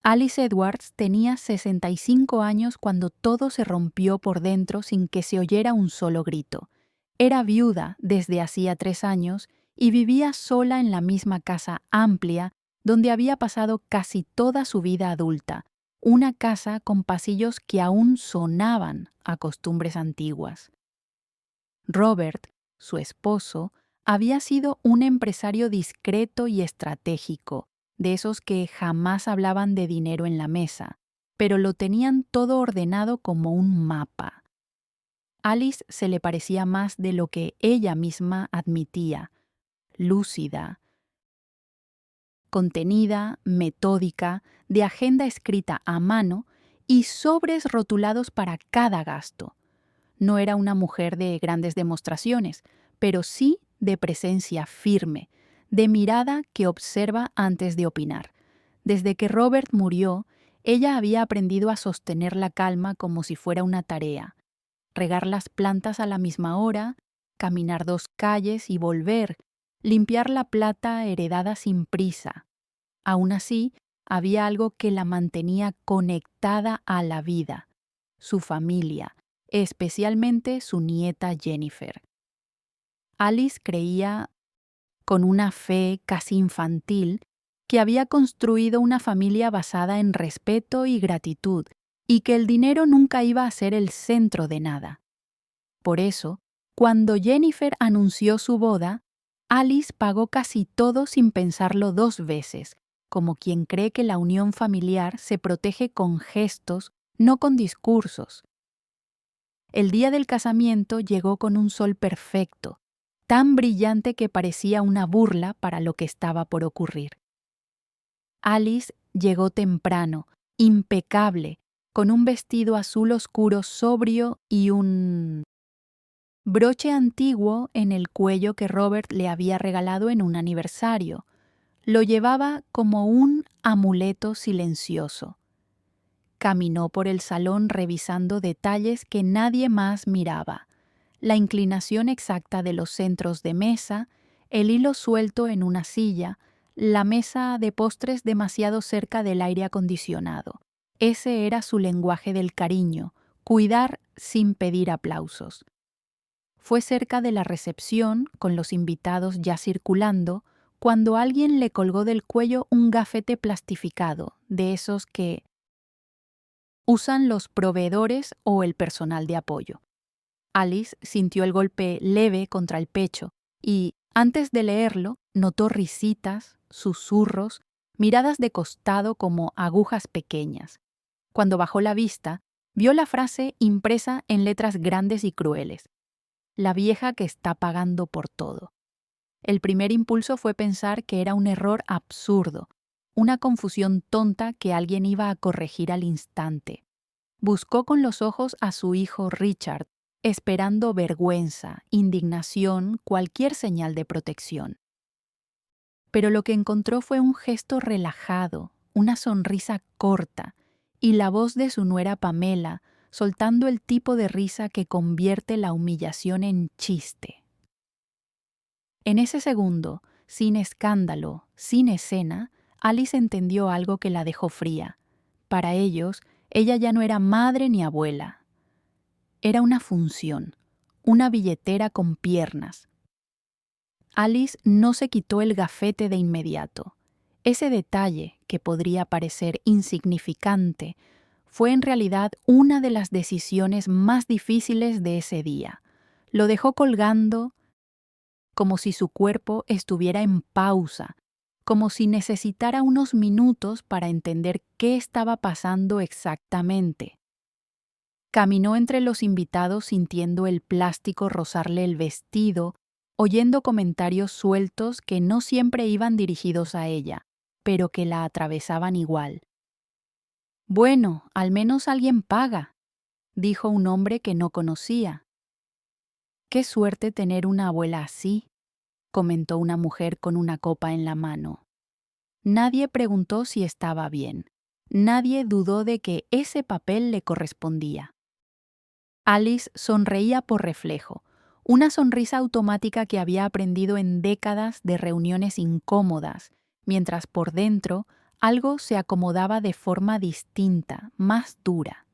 Alice Edwards tenía 65 años cuando todo se rompió por dentro sin que se oyera un solo grito. Era viuda desde hacía 3 años y vivía sola en la misma casa amplia donde había pasado casi toda su vida adulta, una casa con pasillos que aún sonaban a costumbres antiguas. Robert, su esposo, había sido un empresario discreto y estratégico, de esos que jamás hablaban de dinero en la mesa, pero lo tenían todo ordenado como un mapa. Alice se le parecía más de lo que ella misma admitía, lúcida, contenida, metódica, de agenda escrita a mano y sobres rotulados para cada gasto. No era una mujer de grandes demostraciones, pero sí de presencia firme, de mirada que observa antes de opinar. Desde que Robert murió, ella había aprendido a sostener la calma como si fuera una tarea, regar las plantas a la misma hora, caminar 2 calles y volver, limpiar la plata heredada sin prisa. Aún así, había algo que la mantenía conectada a la vida, su familia, especialmente su nieta Jennifer. Alice creía, con una fe casi infantil, que había construido una familia basada en respeto y gratitud, y que el dinero nunca iba a ser el centro de nada. Por eso, cuando Jennifer anunció su boda, Alice pagó casi todo sin pensarlo 2 veces, como quien cree que la unión familiar se protege con gestos, no con discursos. El día del casamiento llegó con un sol perfecto, tan brillante que parecía una burla para lo que estaba por ocurrir. Alice llegó temprano, impecable, con un vestido azul oscuro sobrio y un broche antiguo en el cuello que Robert le había regalado en un aniversario. Lo llevaba como un amuleto silencioso. Caminó por el salón revisando detalles que nadie más miraba: la inclinación exacta de los centros de mesa, el hilo suelto en una silla, la mesa de postres demasiado cerca del aire acondicionado. Ese era su lenguaje del cariño, cuidar sin pedir aplausos. Fue cerca de la recepción, con los invitados ya circulando, cuando alguien le colgó del cuello un gafete plastificado, de esos que usan los proveedores o el personal de apoyo. Alice sintió el golpe leve contra el pecho y, antes de leerlo, notó risitas, susurros, miradas de costado como agujas pequeñas. Cuando bajó la vista, vio la frase impresa en letras grandes y crueles: la vieja que está pagando por todo. El primer impulso fue pensar que era un error absurdo, una confusión tonta que alguien iba a corregir al instante. Buscó con los ojos a su hijo Richard, esperando vergüenza, indignación, cualquier señal de protección. Pero lo que encontró fue un gesto relajado, una sonrisa corta, y la voz de su nuera Pamela, soltando el tipo de risa que convierte la humillación en chiste. En ese segundo, sin escándalo, sin escena, Alice entendió algo que la dejó fría. Para ellos, ella ya no era madre ni abuela. Era una función, una billetera con piernas. Alice no se quitó el gafete de inmediato. Ese detalle, que podría parecer insignificante, fue en realidad una de las decisiones más difíciles de ese día. Lo dejó colgando como si su cuerpo estuviera en pausa, como si necesitara unos minutos para entender qué estaba pasando exactamente. Caminó entre los invitados sintiendo el plástico rozarle el vestido, oyendo comentarios sueltos que no siempre iban dirigidos a ella, pero que la atravesaban igual. «Bueno, al menos alguien paga», dijo un hombre que no conocía. «Qué suerte tener una abuela así», comentó una mujer con una copa en la mano. Nadie preguntó si estaba bien. Nadie dudó de que ese papel le correspondía. Alice sonreía por reflejo, una sonrisa automática que había aprendido en décadas de reuniones incómodas, mientras por dentro algo se acomodaba de forma distinta, más dura.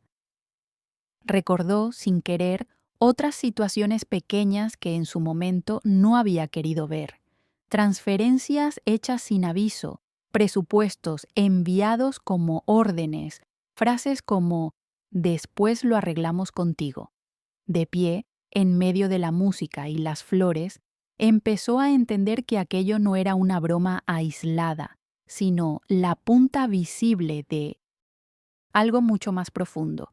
Recordó, sin querer, otras situaciones pequeñas que en su momento no había querido ver. Transferencias hechas sin aviso, presupuestos enviados como órdenes, frases como «después lo arreglamos contigo». De pie, en medio de la música y las flores, empezó a entender que aquello no era una broma aislada, sino la punta visible de algo mucho más profundo.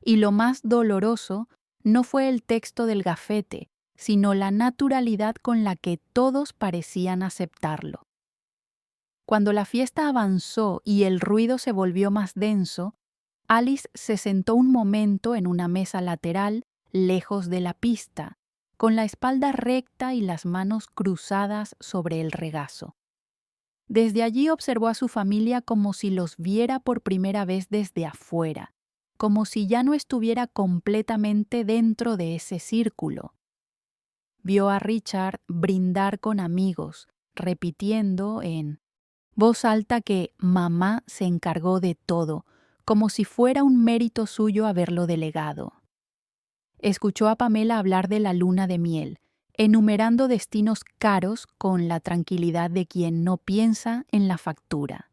Y lo más doloroso no fue el texto del gafete, sino la naturalidad con la que todos parecían aceptarlo. Cuando la fiesta avanzó y el ruido se volvió más denso, Alice se sentó un momento en una mesa lateral, lejos de la pista, con la espalda recta y las manos cruzadas sobre el regazo. Desde allí observó a su familia como si los viera por primera vez desde afuera, como si ya no estuviera completamente dentro de ese círculo. Vio a Richard brindar con amigos, repitiendo en voz alta que mamá se encargó de todo, como si fuera un mérito suyo haberlo delegado. Escuchó a Pamela hablar de la luna de miel, enumerando destinos caros con la tranquilidad de quien no piensa en la factura.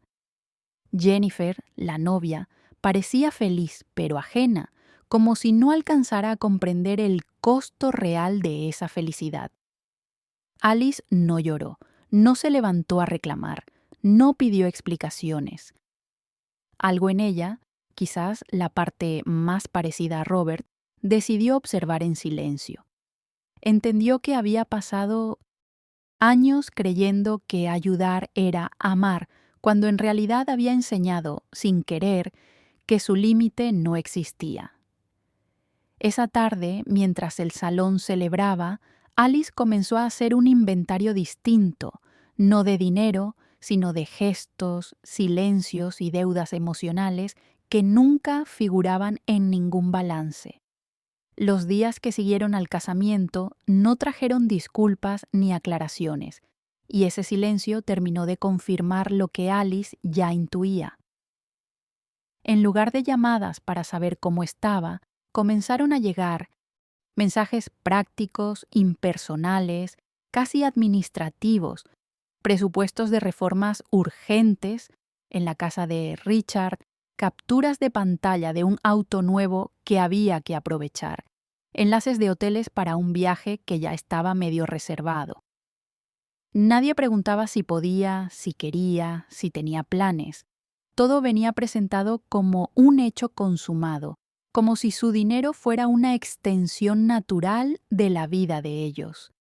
Jennifer, la novia, parecía feliz, pero ajena, como si no alcanzara a comprender el costo real de esa felicidad. Alice no lloró, no se levantó a reclamar, no pidió explicaciones. Algo en ella, quizás la parte más parecida a Robert, decidió observar en silencio. Entendió que había pasado años creyendo que ayudar era amar, cuando en realidad había enseñado, sin querer, que su límite no existía. Esa tarde, mientras el salón celebraba, Alice comenzó a hacer un inventario distinto, no de dinero, sino de gestos, silencios y deudas emocionales que nunca figuraban en ningún balance. Los días que siguieron al casamiento no trajeron disculpas ni aclaraciones, y ese silencio terminó de confirmar lo que Alice ya intuía. En lugar de llamadas para saber cómo estaba, comenzaron a llegar mensajes prácticos, impersonales, casi administrativos, presupuestos de reformas urgentes en la casa de Richard, capturas de pantalla de un auto nuevo que había que aprovechar, enlaces de hoteles para un viaje que ya estaba medio reservado. Nadie preguntaba si podía, si quería, si tenía planes. Todo venía presentado como un hecho consumado, como si su dinero fuera una extensión natural de la vida de ellos.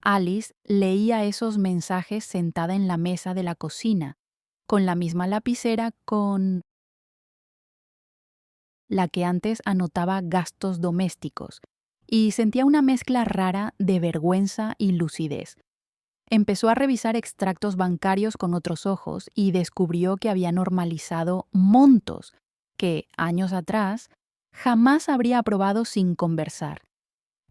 Alice leía esos mensajes sentada en la mesa de la cocina, con la misma lapicera con la que antes anotaba gastos domésticos, y sentía una mezcla rara de vergüenza y lucidez. Empezó a revisar extractos bancarios con otros ojos y descubrió que había normalizado montos que, años atrás, jamás habría aprobado sin conversar.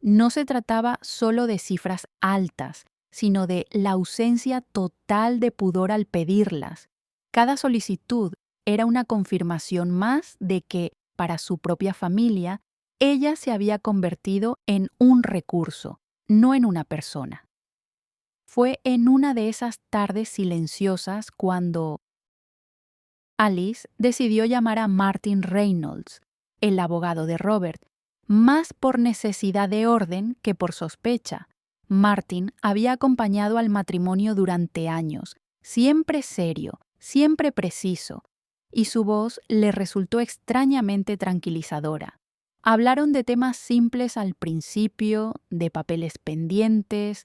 No se trataba solo de cifras altas, sino de la ausencia total de pudor al pedirlas. Cada solicitud era una confirmación más de que, para su propia familia, ella se había convertido en un recurso, no en una persona. Fue en una de esas tardes silenciosas cuando Alice decidió llamar a Martin Reynolds, el abogado de Robert, más por necesidad de orden que por sospecha. Martin había acompañado al matrimonio durante años, siempre serio, siempre preciso, y su voz le resultó extrañamente tranquilizadora. Hablaron de temas simples al principio, de papeles pendientes,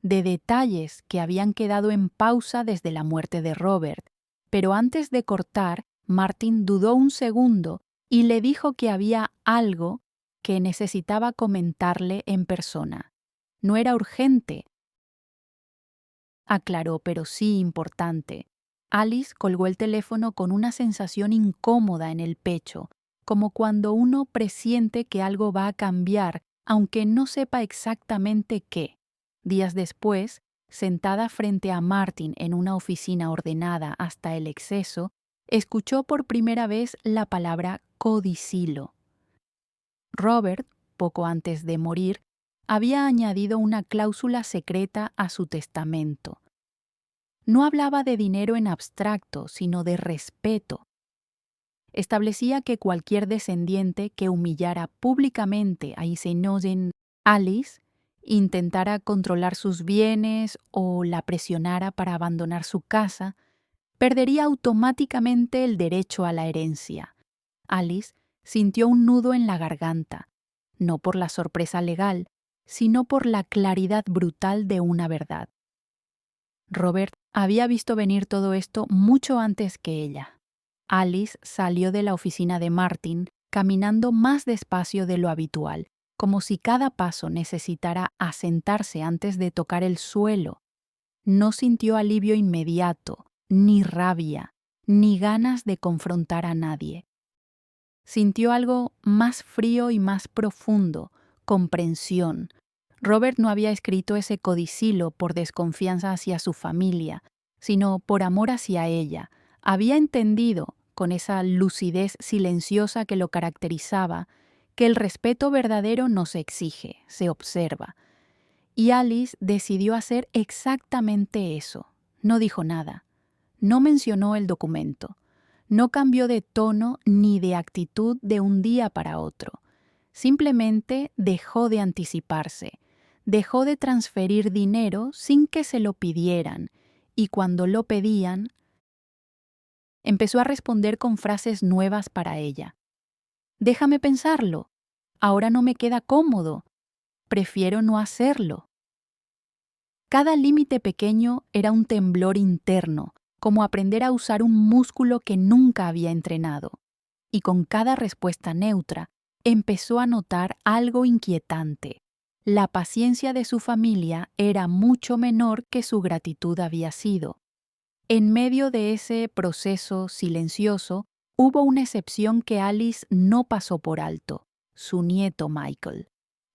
de detalles que habían quedado en pausa desde la muerte de Robert, pero antes de cortar, Martin dudó un segundo y le dijo que había algo que necesitaba comentarle en persona. No era urgente, aclaró, pero sí importante. Alice colgó el teléfono con una sensación incómoda en el pecho, como cuando uno presiente que algo va a cambiar, aunque no sepa exactamente qué. Días después, sentada frente a Martin en una oficina ordenada hasta el exceso, escuchó por primera vez la palabra codicilo. Robert, poco antes de morir, había añadido una cláusula secreta a su testamento. No hablaba de dinero en abstracto, sino de respeto. Establecía que cualquier descendiente que humillara públicamente a Iseinogen Alice, intentara controlar sus bienes o la presionara para abandonar su casa, perdería automáticamente el derecho a la herencia. Alice sintió un nudo en la garganta, no por la sorpresa legal, sino por la claridad brutal de una verdad. Robert había visto venir todo esto mucho antes que ella. Alice salió de la oficina de Martin caminando más despacio de lo habitual, como si cada paso necesitara asentarse antes de tocar el suelo. No sintió alivio inmediato, ni rabia, ni ganas de confrontar a nadie. Sintió algo más frío y más profundo, comprensión. Robert no había escrito ese codicilo por desconfianza hacia su familia, sino por amor hacia ella. Había entendido, con esa lucidez silenciosa que lo caracterizaba, que el respeto verdadero no se exige, se observa. Y Alice decidió hacer exactamente eso. No dijo nada. No mencionó el documento. No cambió de tono ni de actitud de un día para otro. Simplemente dejó de anticiparse. Dejó de transferir dinero sin que se lo pidieran, y cuando lo pedían, empezó a responder con frases nuevas para ella. Déjame pensarlo. Ahora no me queda cómodo. Prefiero no hacerlo. Cada límite pequeño era un temblor interno, como aprender a usar un músculo que nunca había entrenado. Y con cada respuesta neutra, empezó a notar algo inquietante. La paciencia de su familia era mucho menor que su gratitud había sido. En medio de ese proceso silencioso, hubo una excepción que Alice no pasó por alto: su nieto Michael.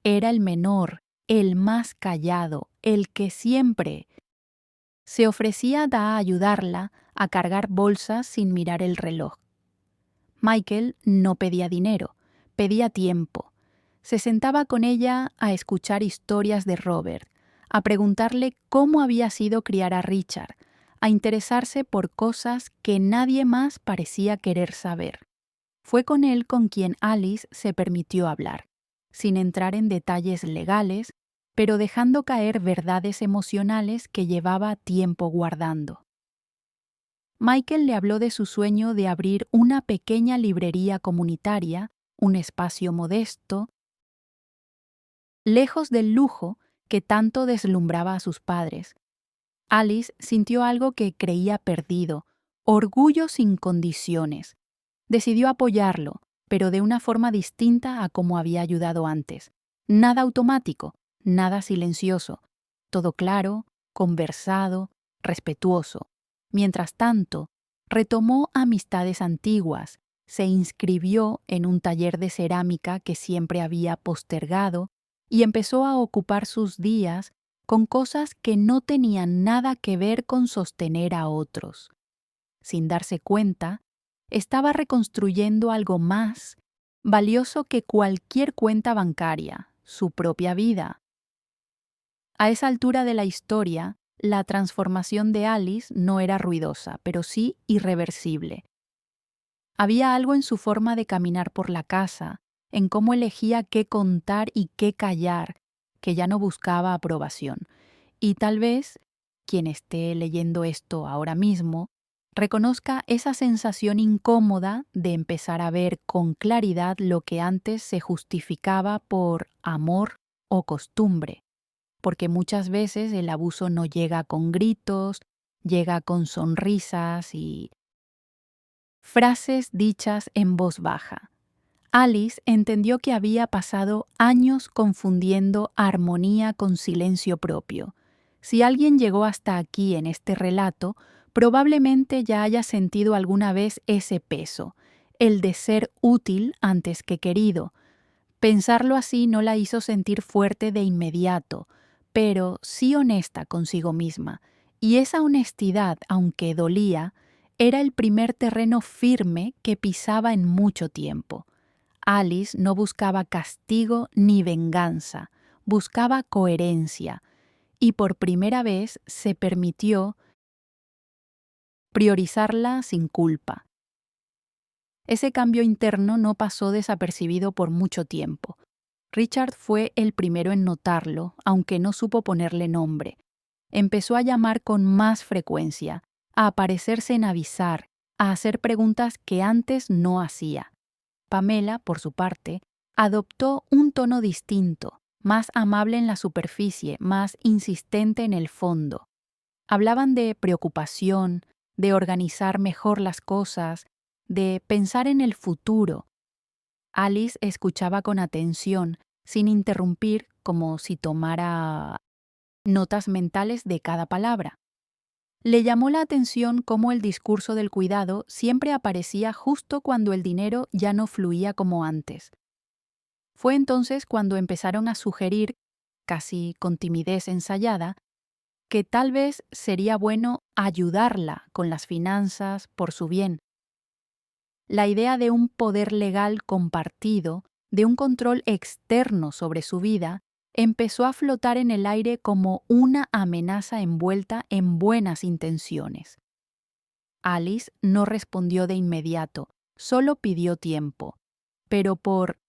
Era el menor, el más callado, el que siempre se ofrecía a ayudarla a cargar bolsas sin mirar el reloj. Michael no pedía dinero, pedía tiempo. Se sentaba con ella a escuchar historias de Robert, a preguntarle cómo había sido criar a Richard, a interesarse por cosas que nadie más parecía querer saber. Fue con él con quien Alice se permitió hablar, sin entrar en detalles legales, pero dejando caer verdades emocionales que llevaba tiempo guardando. Michael le habló de su sueño de abrir una pequeña librería comunitaria, un espacio modesto, lejos del lujo que tanto deslumbraba a sus padres. Alice sintió algo que creía perdido: orgullo sin condiciones. Decidió apoyarlo, pero de una forma distinta a como había ayudado antes. Nada automático, nada silencioso, todo claro, conversado, respetuoso. Mientras tanto, retomó amistades antiguas, se inscribió en un taller de cerámica que siempre había postergado y empezó a ocupar sus días con cosas que no tenían nada que ver con sostener a otros. Sin darse cuenta, estaba reconstruyendo algo más valioso que cualquier cuenta bancaria: su propia vida. A esa altura de la historia, la transformación de Alice no era ruidosa, pero sí irreversible. Había algo en su forma de caminar por la casa, en cómo elegía qué contar y qué callar, que ya no buscaba aprobación. Y tal vez, quien esté leyendo esto ahora mismo, reconozca esa sensación incómoda de empezar a ver con claridad lo que antes se justificaba por amor o costumbre, porque muchas veces el abuso no llega con gritos, llega con sonrisas y frases dichas en voz baja. Alice entendió que había pasado años confundiendo armonía con silencio propio. Si alguien llegó hasta aquí en este relato, probablemente ya haya sentido alguna vez ese peso, el de ser útil antes que querido. Pensarlo así no la hizo sentir fuerte de inmediato, pero sí honesta consigo misma, y esa honestidad, aunque dolía, era el primer terreno firme que pisaba en mucho tiempo. Alice no buscaba castigo ni venganza, buscaba coherencia, y por primera vez se permitió priorizarla sin culpa. Ese cambio interno no pasó desapercibido por mucho tiempo. Richard fue el primero en notarlo, aunque no supo ponerle nombre. Empezó a llamar con más frecuencia, a aparecerse en avisar, a hacer preguntas que antes no hacía. Pamela, por su parte, adoptó un tono distinto, más amable en la superficie, más insistente en el fondo. Hablaban de preocupación, de organizar mejor las cosas, de pensar en el futuro. Alice escuchaba con atención, sin interrumpir, como si tomara notas mentales de cada palabra. Le llamó la atención cómo el discurso del cuidado siempre aparecía justo cuando el dinero ya no fluía como antes. Fue entonces cuando empezaron a sugerir, casi con timidez ensayada, que tal vez sería bueno ayudarla con las finanzas por su bien. La idea de un poder legal compartido, de un control externo sobre su vida, empezó a flotar en el aire como una amenaza envuelta en buenas intenciones. Alice no respondió de inmediato, solo pidió tiempo, pero por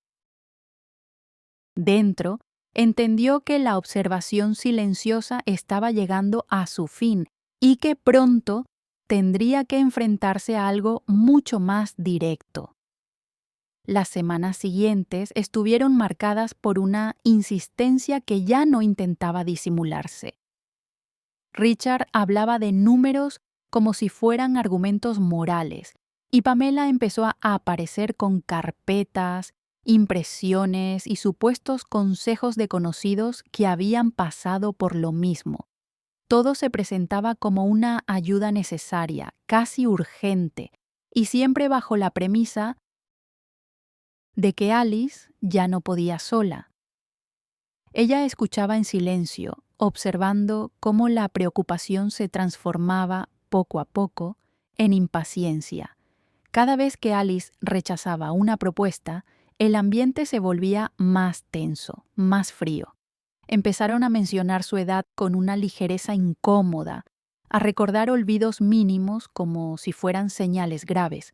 dentro entendió que la observación silenciosa estaba llegando a su fin y que pronto tendría que enfrentarse a algo mucho más directo. Las semanas siguientes estuvieron marcadas por una insistencia que ya no intentaba disimularse. Richard hablaba de números como si fueran argumentos morales, y Pamela empezó a aparecer con carpetas, impresiones y supuestos consejos de conocidos que habían pasado por lo mismo. Todo se presentaba como una ayuda necesaria, casi urgente, y siempre bajo la premisa de que Alice ya no podía sola. Ella escuchaba en silencio, observando cómo la preocupación se transformaba poco a poco en impaciencia. Cada vez que Alice rechazaba una propuesta, el ambiente se volvía más tenso, más frío. Empezaron a mencionar su edad con una ligereza incómoda, a recordar olvidos mínimos como si fueran señales graves.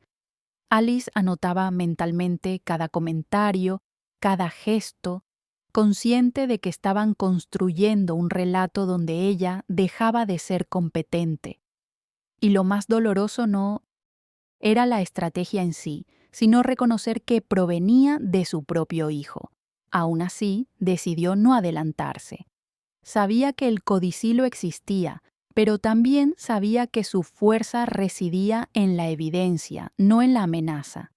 Alice anotaba mentalmente cada comentario, cada gesto, consciente de que estaban construyendo un relato donde ella dejaba de ser competente. Y lo más doloroso no era la estrategia en sí, sino reconocer que provenía de su propio hijo. Aún así, decidió no adelantarse. Sabía que el codicilo existía, pero también sabía que su fuerza residía en la evidencia, no en la amenaza.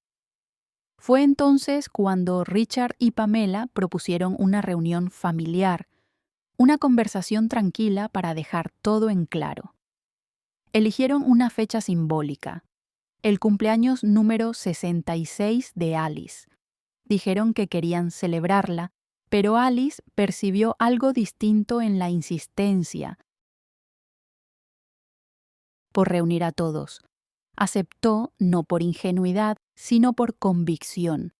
Fue entonces cuando Richard y Pamela propusieron una reunión familiar, una conversación tranquila para dejar todo en claro. Eligieron una fecha simbólica, el cumpleaños número 66 de Alice. Dijeron que querían celebrarla, pero Alice percibió algo distinto en la insistencia por reunir a todos. Aceptó no por ingenuidad, sino por convicción.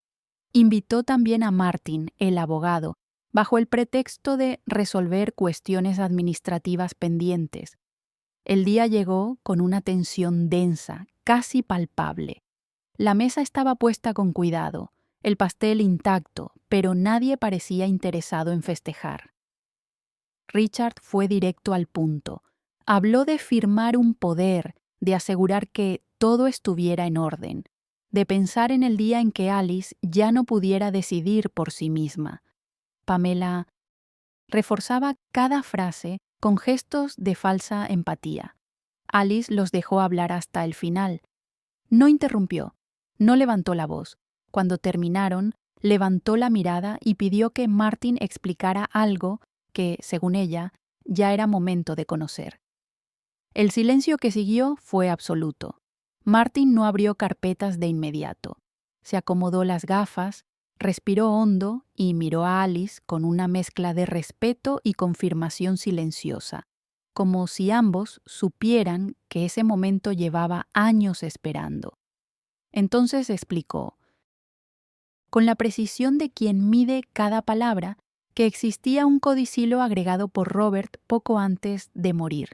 Invitó también a Martin, el abogado, bajo el pretexto de resolver cuestiones administrativas pendientes. El día llegó con una tensión densa, casi palpable. La mesa estaba puesta con cuidado, el pastel intacto, pero nadie parecía interesado en festejar. Richard fue directo al punto. Habló de firmar un poder, de asegurar que todo estuviera en orden, de pensar en el día en que Alice ya no pudiera decidir por sí misma. Pamela reforzaba cada frase con gestos de falsa empatía. Alice los dejó hablar hasta el final. No interrumpió, no levantó la voz. Cuando terminaron, levantó la mirada y pidió que Martin explicara algo que, según ella, ya era momento de conocer. El silencio que siguió fue absoluto. Martin no abrió carpetas de inmediato. Se acomodó las gafas, Respiró hondo y miró a Alice con una mezcla de respeto y confirmación silenciosa, como si ambos supieran que ese momento llevaba años esperando. Entonces explicó, con la precisión de quien mide cada palabra, que existía un codicilo agregado por Robert poco antes de morir.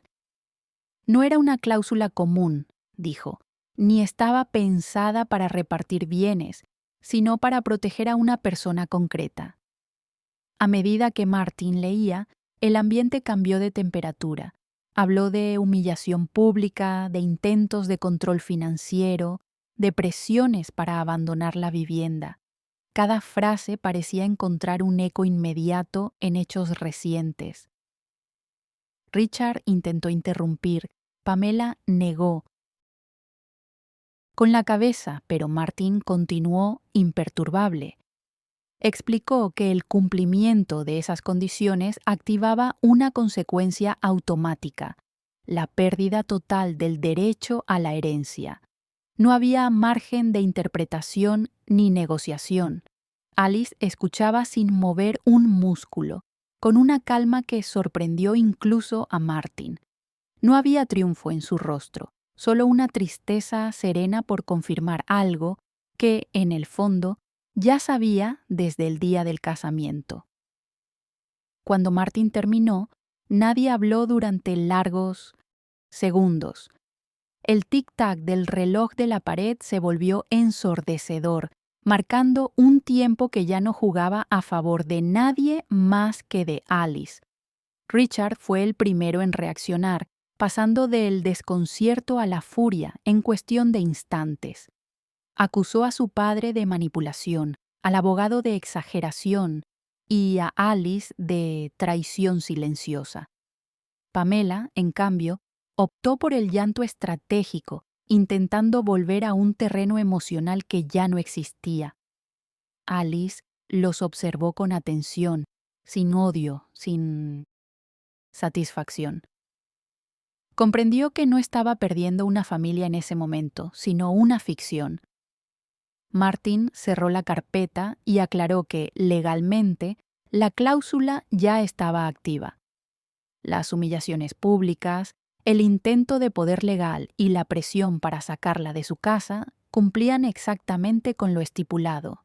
No era una cláusula común, dijo, ni estaba pensada para repartir bienes, sino para proteger a una persona concreta. A medida que Martin leía, el ambiente cambió de temperatura. Habló de humillación pública, de intentos de control financiero, de presiones para abandonar la vivienda. Cada frase parecía encontrar un eco inmediato en hechos recientes. Richard intentó interrumpir. Pamela negó con la cabeza, pero Martin continuó imperturbable. Explicó que el cumplimiento de esas condiciones activaba una consecuencia automática, la pérdida total del derecho a la herencia. No había margen de interpretación ni negociación. Alice escuchaba sin mover un músculo, con una calma que sorprendió incluso a Martin. No había triunfo en su rostro, solo una tristeza serena por confirmar algo que, en el fondo, ya sabía desde el día del casamiento. Cuando Martin terminó, nadie habló durante largos segundos. El tic-tac del reloj de la pared se volvió ensordecedor, marcando un tiempo que ya no jugaba a favor de nadie más que de Alice. Richard fue el primero en reaccionar, pasando del desconcierto a la furia en cuestión de instantes. Acusó a su padre de manipulación, al abogado de exageración y a Alice de traición silenciosa. Pamela, en cambio, optó por el llanto estratégico, intentando volver a un terreno emocional que ya no existía. Alice los observó con atención, sin odio, sin satisfacción. Comprendió que no estaba perdiendo una familia en ese momento, sino una ficción. Martin cerró la carpeta y aclaró que, legalmente, la cláusula ya estaba activa. Las humillaciones públicas, el intento de poder legal y la presión para sacarla de su casa cumplían exactamente con lo estipulado.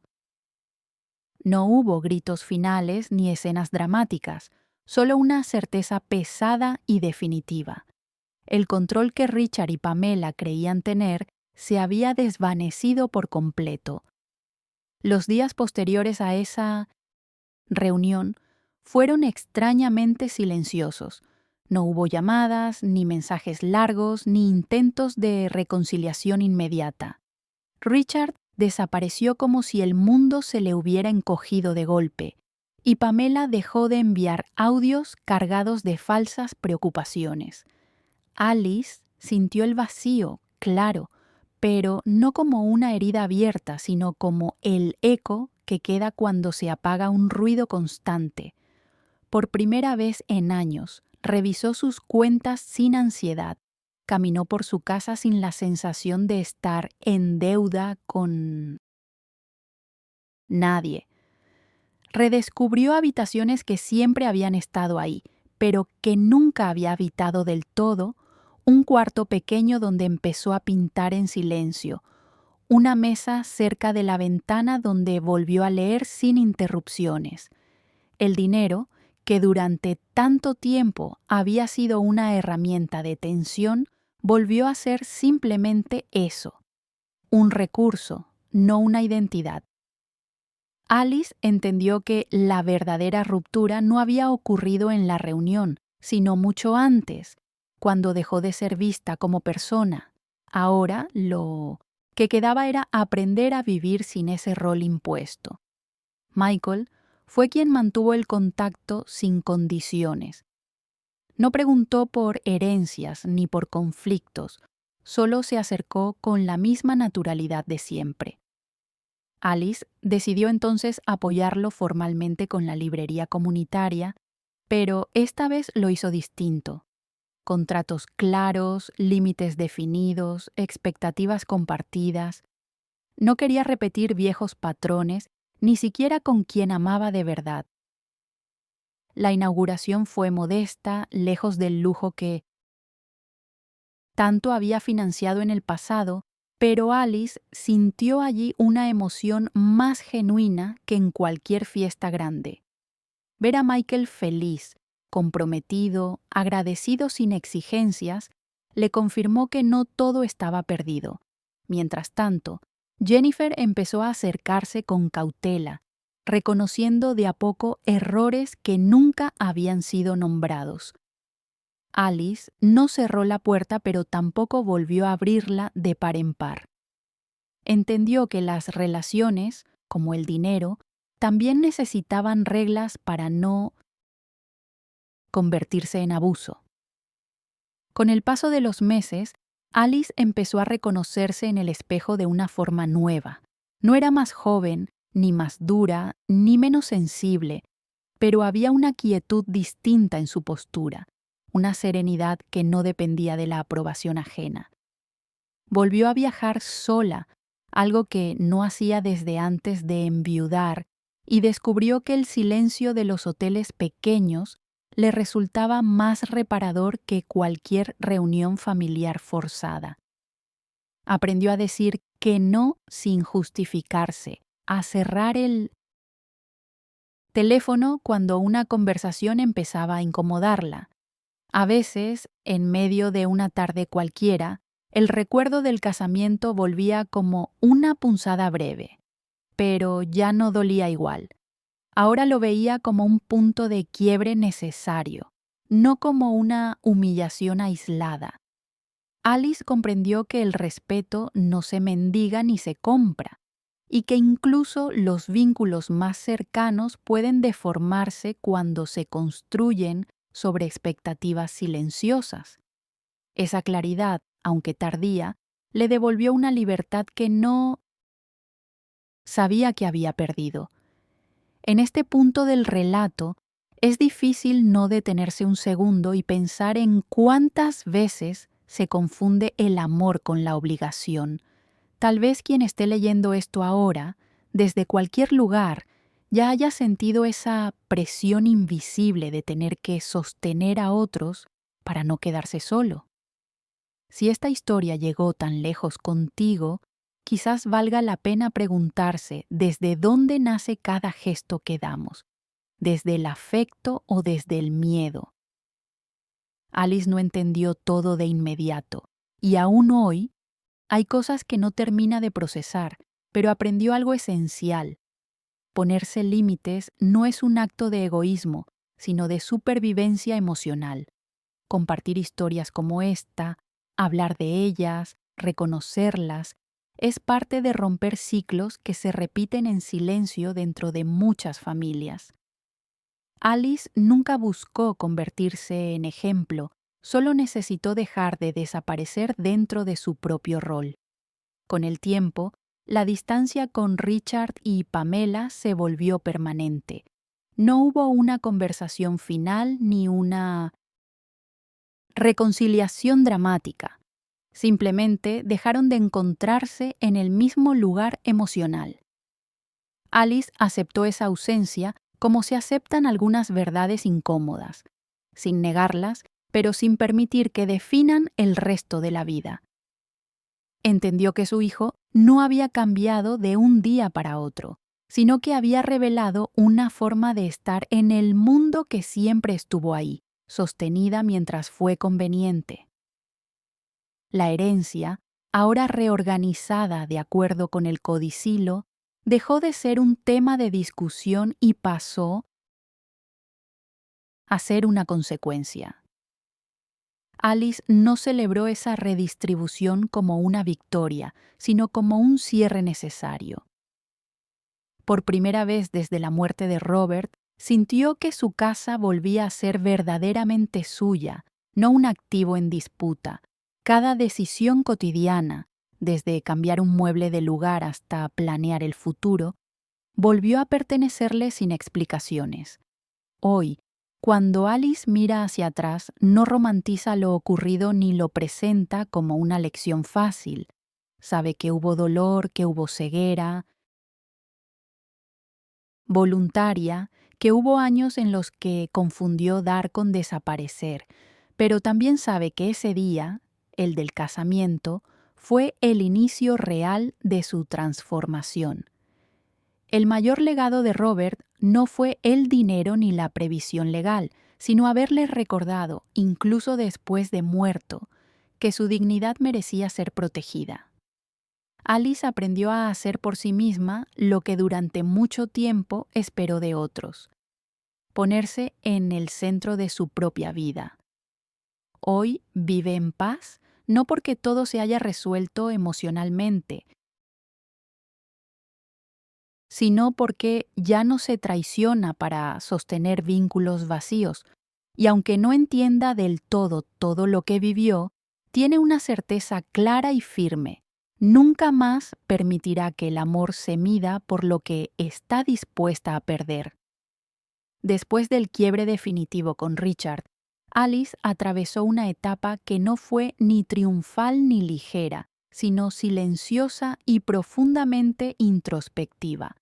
No hubo gritos finales ni escenas dramáticas, solo una certeza pesada y definitiva. El control que Richard y Pamela creían tener se había desvanecido por completo. Los días posteriores a esa reunión fueron extrañamente silenciosos. No hubo llamadas, ni mensajes largos, ni intentos de reconciliación inmediata. Richard desapareció como si el mundo se le hubiera encogido de golpe, y Pamela dejó de enviar audios cargados de falsas preocupaciones. Alice sintió el vacío, claro, pero no como una herida abierta, sino como el eco que queda cuando se apaga un ruido constante. Por primera vez en años, revisó sus cuentas sin ansiedad, caminó por su casa sin la sensación de estar en deuda con nadie. Redescubrió habitaciones que siempre habían estado ahí, pero que nunca había habitado del todo, un cuarto pequeño donde empezó a pintar en silencio, una mesa cerca de la ventana donde volvió a leer sin interrupciones. El dinero, que durante tanto tiempo había sido una herramienta de tensión, volvió a ser simplemente eso, un recurso, no una identidad. Alice entendió que la verdadera ruptura no había ocurrido en la reunión, sino mucho antes, cuando dejó de ser vista como persona. Ahora lo que quedaba era aprender a vivir sin ese rol impuesto. Michael fue quien mantuvo el contacto sin condiciones. No preguntó por herencias ni por conflictos, solo se acercó con la misma naturalidad de siempre. Alice decidió entonces apoyarlo formalmente con la librería comunitaria, pero esta vez lo hizo distinto. Contratos claros, límites definidos, expectativas compartidas. No quería repetir viejos patrones ni siquiera con quien amaba de verdad. La inauguración fue modesta, lejos del lujo que tanto había financiado en el pasado, pero Alice sintió allí una emoción más genuina que en cualquier fiesta grande. Ver a Michael feliz, comprometido, agradecido sin exigencias, le confirmó que no todo estaba perdido. Mientras tanto, Jennifer empezó a acercarse con cautela, reconociendo de a poco errores que nunca habían sido nombrados. Alice no cerró la puerta, pero tampoco volvió a abrirla de par en par. Entendió que las relaciones, como el dinero, también necesitaban reglas para no convertirse en abuso. Con el paso de los meses, Alice empezó a reconocerse en el espejo de una forma nueva. No era más joven, ni más dura, ni menos sensible, pero había una quietud distinta en su postura, una serenidad que no dependía de la aprobación ajena. Volvió a viajar sola, algo que no hacía desde antes de enviudar, y descubrió que el silencio de los hoteles pequeños le resultaba más reparador que cualquier reunión familiar forzada. Aprendió a decir que no sin justificarse, a cerrar el teléfono cuando una conversación empezaba a incomodarla. A veces, en medio de una tarde cualquiera, el recuerdo del casamiento volvía como una punzada breve, pero ya no dolía igual. Ahora lo veía como un punto de quiebre necesario, no como una humillación aislada. Alice comprendió que el respeto no se mendiga ni se compra, y que incluso los vínculos más cercanos pueden deformarse cuando se construyen sobre expectativas silenciosas. Esa claridad, aunque tardía, le devolvió una libertad que no sabía que había perdido. En este punto del relato, es difícil no detenerse un segundo y pensar en cuántas veces se confunde el amor con la obligación. Tal vez quien esté leyendo esto ahora, desde cualquier lugar, ya haya sentido esa presión invisible de tener que sostener a otros para no quedarse solo. Si esta historia llegó tan lejos contigo, quizás valga la pena preguntarse desde dónde nace cada gesto que damos, desde el afecto o desde el miedo. Alice no entendió todo de inmediato, y aún hoy hay cosas que no termina de procesar, pero aprendió algo esencial. Ponerse límites no es un acto de egoísmo, sino de supervivencia emocional. Compartir historias como esta, hablar de ellas, reconocerlas, es parte de romper ciclos que se repiten en silencio dentro de muchas familias. Alice nunca buscó convertirse en ejemplo, solo necesitó dejar de desaparecer dentro de su propio rol. Con el tiempo, la distancia con Richard y Pamela se volvió permanente. No hubo una conversación final ni una reconciliación dramática. Simplemente dejaron de encontrarse en el mismo lugar emocional. Alice aceptó esa ausencia como se aceptan algunas verdades incómodas, sin negarlas, pero sin permitir que definan el resto de la vida. Entendió que su hijo no había cambiado de un día para otro, sino que había revelado una forma de estar en el mundo que siempre estuvo ahí, sostenida mientras fue conveniente. La herencia, ahora reorganizada de acuerdo con el codicilo, dejó de ser un tema de discusión y pasó a ser una consecuencia. Alice no celebró esa redistribución como una victoria, sino como un cierre necesario. Por primera vez desde la muerte de Robert, sintió que su casa volvía a ser verdaderamente suya, no un activo en disputa. Cada decisión cotidiana, desde cambiar un mueble de lugar hasta planear el futuro, volvió a pertenecerle sin explicaciones. Hoy, cuando Alice mira hacia atrás, no romantiza lo ocurrido ni lo presenta como una lección fácil. Sabe que hubo dolor, que hubo ceguera, voluntaria, que hubo años en los que confundió dar con desaparecer, pero también sabe que ese día, el del casamiento, fue el inicio real de su transformación. El mayor legado de Robert no fue el dinero ni la previsión legal, sino haberle recordado, incluso después de muerto, que su dignidad merecía ser protegida. Alice aprendió a hacer por sí misma lo que durante mucho tiempo esperó de otros: ponerse en el centro de su propia vida. Hoy vive en paz, no porque todo se haya resuelto emocionalmente, sino porque ya no se traiciona para sostener vínculos vacíos, y aunque no entienda del todo lo que vivió, tiene una certeza clara y firme: nunca más permitirá que el amor se mida por lo que está dispuesta a perder. Después del quiebre definitivo con Richard, Alice atravesó una etapa que no fue ni triunfal ni ligera, sino silenciosa y profundamente introspectiva.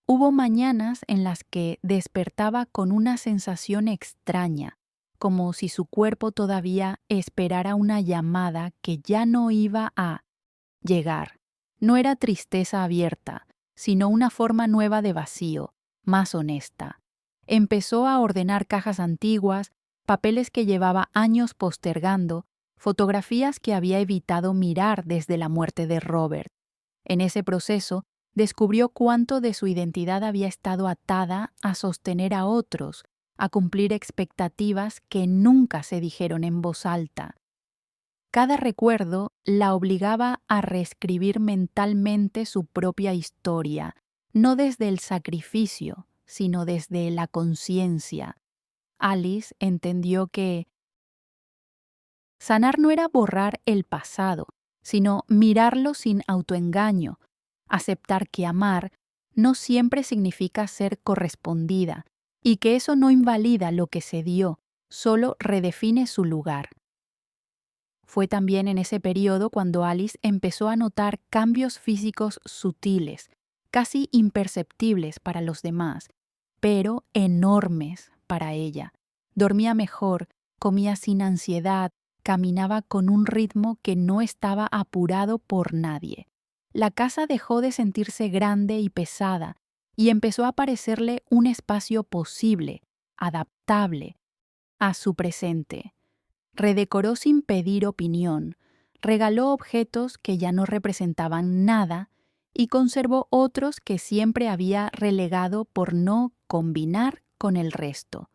Hubo mañanas en las que despertaba con una sensación extraña, como si su cuerpo todavía esperara una llamada que ya no iba a llegar. No era tristeza abierta, sino una forma nueva de vacío, más honesta. Empezó a ordenar cajas antiguas, papeles que llevaba años postergando, fotografías que había evitado mirar desde la muerte de Robert. En ese proceso, descubrió cuánto de su identidad había estado atada a sostener a otros, a cumplir expectativas que nunca se dijeron en voz alta. Cada recuerdo la obligaba a reescribir mentalmente su propia historia, no desde el sacrificio, sino desde la conciencia. Alice entendió que sanar no era borrar el pasado, sino mirarlo sin autoengaño, aceptar que amar no siempre significa ser correspondida y que eso no invalida lo que se dio, solo redefine su lugar. Fue también en ese periodo cuando Alice empezó a notar cambios físicos sutiles, casi imperceptibles para los demás, pero enormes para ella. Dormía mejor, comía sin ansiedad, caminaba con un ritmo que no estaba apurado por nadie. La casa dejó de sentirse grande y pesada y empezó a parecerle un espacio posible, adaptable a su presente. Redecoró sin pedir opinión, regaló objetos que ya no representaban nada y conservó otros que siempre había relegado por no combinar con el resto.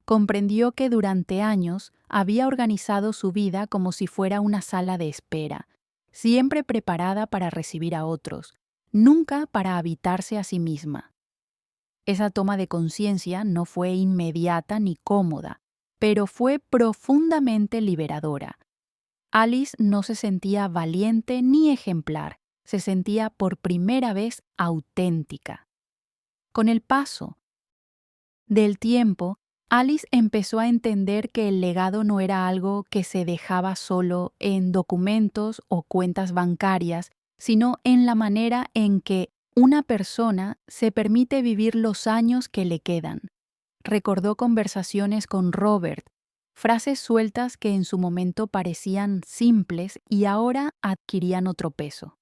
Comprendió que durante años había organizado su vida como si fuera una sala de espera, siempre preparada para recibir a otros, nunca para habitarse a sí misma. Esa toma de conciencia no fue inmediata ni cómoda, pero fue profundamente liberadora. Alice no se sentía valiente ni ejemplar, se sentía por primera vez auténtica. Con el paso del tiempo, Alice empezó a entender que el legado no era algo que se dejaba solo en documentos o cuentas bancarias, sino en la manera en que una persona se permite vivir los años que le quedan. Recordó conversaciones con Robert, frases sueltas que en su momento parecían simples y ahora adquirían otro peso.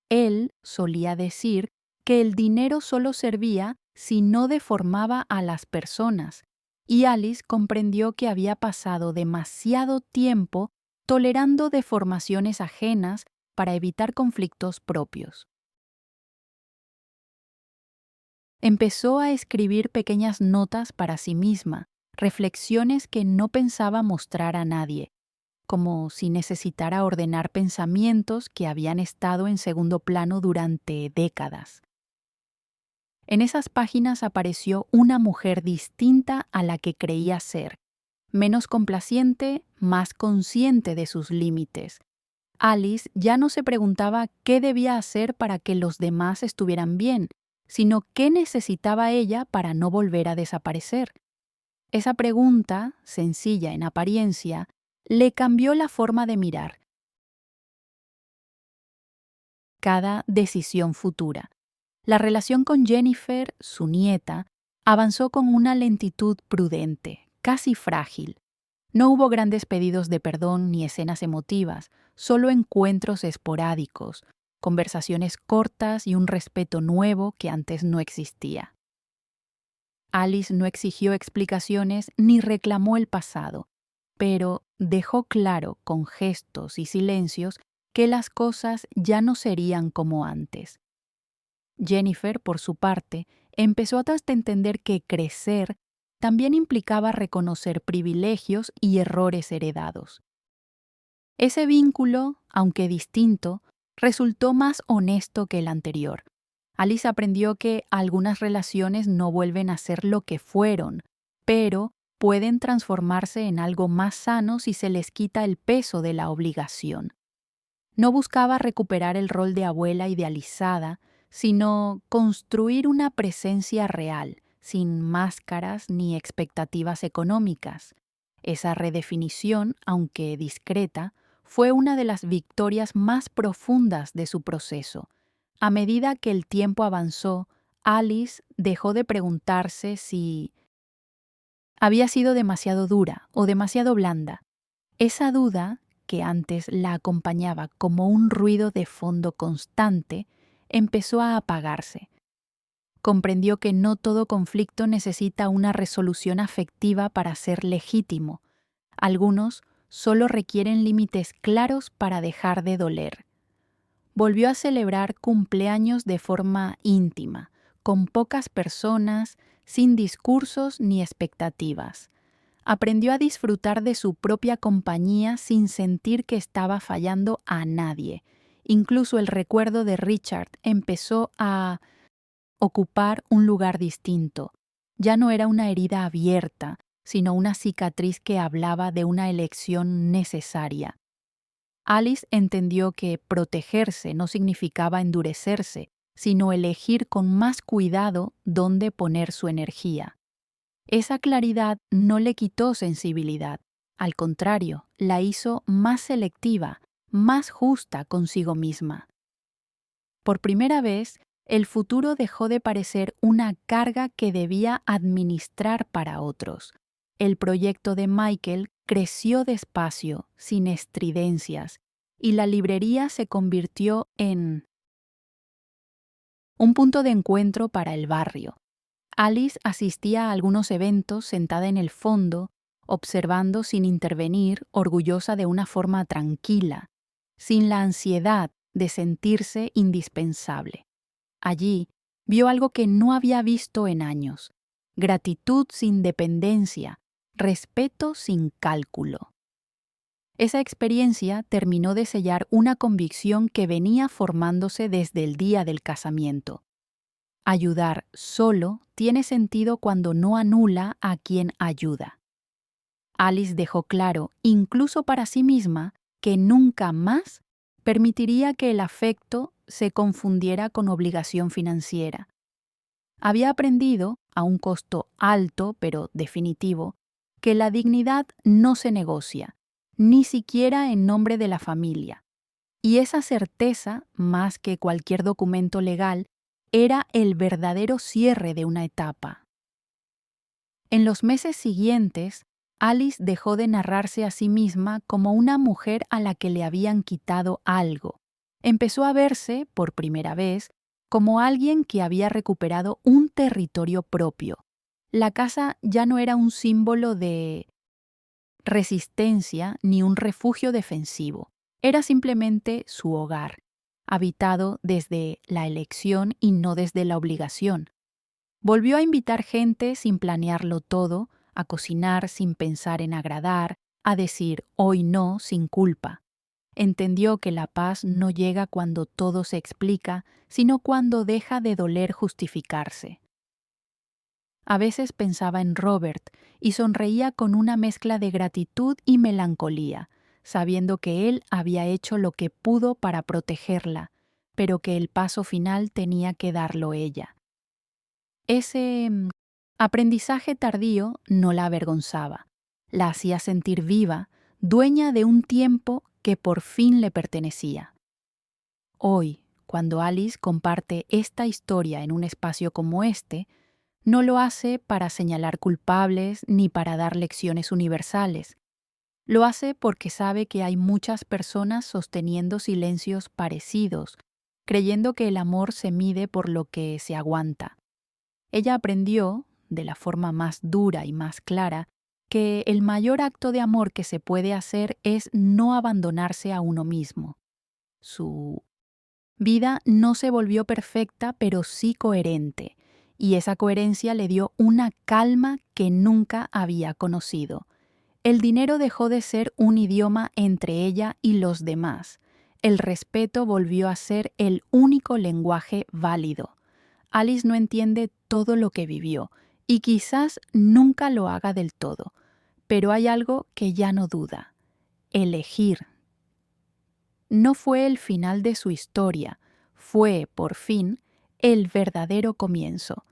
Él solía decir que el dinero solo servía si no deformaba a las personas, y Alice comprendió que había pasado demasiado tiempo tolerando deformaciones ajenas para evitar conflictos propios. Empezó a escribir pequeñas notas para sí misma, reflexiones que no pensaba mostrar a nadie, como si necesitara ordenar pensamientos que habían estado en segundo plano durante décadas. En esas páginas apareció una mujer distinta a la que creía ser, menos complaciente, más consciente de sus límites. Alice ya no se preguntaba qué debía hacer para que los demás estuvieran bien, sino qué necesitaba ella para no volver a desaparecer. Esa pregunta, sencilla en apariencia, le cambió la forma de mirar cada decisión futura. La relación con Jennifer, su nieta, avanzó con una lentitud prudente, casi frágil. No hubo grandes pedidos de perdón ni escenas emotivas, solo encuentros esporádicos, conversaciones cortas y un respeto nuevo que antes no existía. Alice no exigió explicaciones ni reclamó el pasado, pero dejó claro con gestos y silencios que las cosas ya no serían como antes. Jennifer, por su parte, empezó hasta entender que crecer también implicaba reconocer privilegios y errores heredados. Ese vínculo, aunque distinto, resultó más honesto que el anterior. Alice aprendió que algunas relaciones no vuelven a ser lo que fueron, pero pueden transformarse en algo más sano si se les quita el peso de la obligación. No buscaba recuperar el rol de abuela idealizada, sino construir una presencia real, sin máscaras ni expectativas económicas. Esa redefinición, aunque discreta, fue una de las victorias más profundas de su proceso. A medida que el tiempo avanzó, Alice dejó de preguntarse si había sido demasiado dura o demasiado blanda. Esa duda, que antes la acompañaba como un ruido de fondo constante, empezó a apagarse. Comprendió que no todo conflicto necesita una resolución afectiva para ser legítimo. Algunos solo requieren límites claros para dejar de doler. Volvió a celebrar cumpleaños de forma íntima, con pocas personas, sin discursos ni expectativas. Aprendió a disfrutar de su propia compañía sin sentir que estaba fallando a nadie. Incluso el recuerdo de Richard empezó a ocupar un lugar distinto. Ya no era una herida abierta, sino una cicatriz que hablaba de una elección necesaria. Alice entendió que protegerse no significaba endurecerse, sino elegir con más cuidado dónde poner su energía. Esa claridad no le quitó sensibilidad, al contrario, la hizo más selectiva, más justa consigo misma. Por primera vez, el futuro dejó de parecer una carga que debía administrar para otros. El proyecto de Michael creció despacio, sin estridencias, y la librería se convirtió en un punto de encuentro para el barrio. Alice asistía a algunos eventos sentada en el fondo, observando sin intervenir, orgullosa de una forma tranquila, sin la ansiedad de sentirse indispensable. Allí vio algo que no había visto en años: gratitud sin dependencia, respeto sin cálculo. Esa experiencia terminó de sellar una convicción que venía formándose desde el día del casamiento. Ayudar solo tiene sentido cuando no anula a quien ayuda. Alice dejó claro, incluso para sí misma, que nunca más permitiría que el afecto se confundiera con obligación financiera. Había aprendido, a un costo alto pero definitivo, que la dignidad no se negocia, ni siquiera en nombre de la familia. Y esa certeza, más que cualquier documento legal, era el verdadero cierre de una etapa. En los meses siguientes, Alice dejó de narrarse a sí misma como una mujer a la que le habían quitado algo. Empezó a verse, por primera vez, como alguien que había recuperado un territorio propio. La casa ya no era un símbolo de resistencia ni un refugio defensivo. Era simplemente su hogar, habitado desde la elección y no desde la obligación. Volvió a invitar gente sin planearlo todo, a cocinar sin pensar en agradar, a decir hoy no sin culpa. Entendió que la paz no llega cuando todo se explica, sino cuando deja de doler justificarse. A veces pensaba en Robert y sonreía con una mezcla de gratitud y melancolía, sabiendo que él había hecho lo que pudo para protegerla, pero que el paso final tenía que darlo ella. Ese aprendizaje tardío no la avergonzaba, la hacía sentir viva, dueña de un tiempo que por fin le pertenecía. Hoy, cuando Alice comparte esta historia en un espacio como este, no lo hace para señalar culpables ni para dar lecciones universales. Lo hace porque sabe que hay muchas personas sosteniendo silencios parecidos, creyendo que el amor se mide por lo que se aguanta. Ella aprendió, de la forma más dura y más clara, que el mayor acto de amor que se puede hacer es no abandonarse a uno mismo. Su vida no se volvió perfecta, pero sí coherente, y esa coherencia le dio una calma que nunca había conocido. El dinero dejó de ser un idioma entre ella y los demás. El respeto volvió a ser el único lenguaje válido. Alice no entiende todo lo que vivió, y quizás nunca lo haga del todo, pero hay algo que ya no duda: elegir. No fue el final de su historia, fue, por fin, el verdadero comienzo.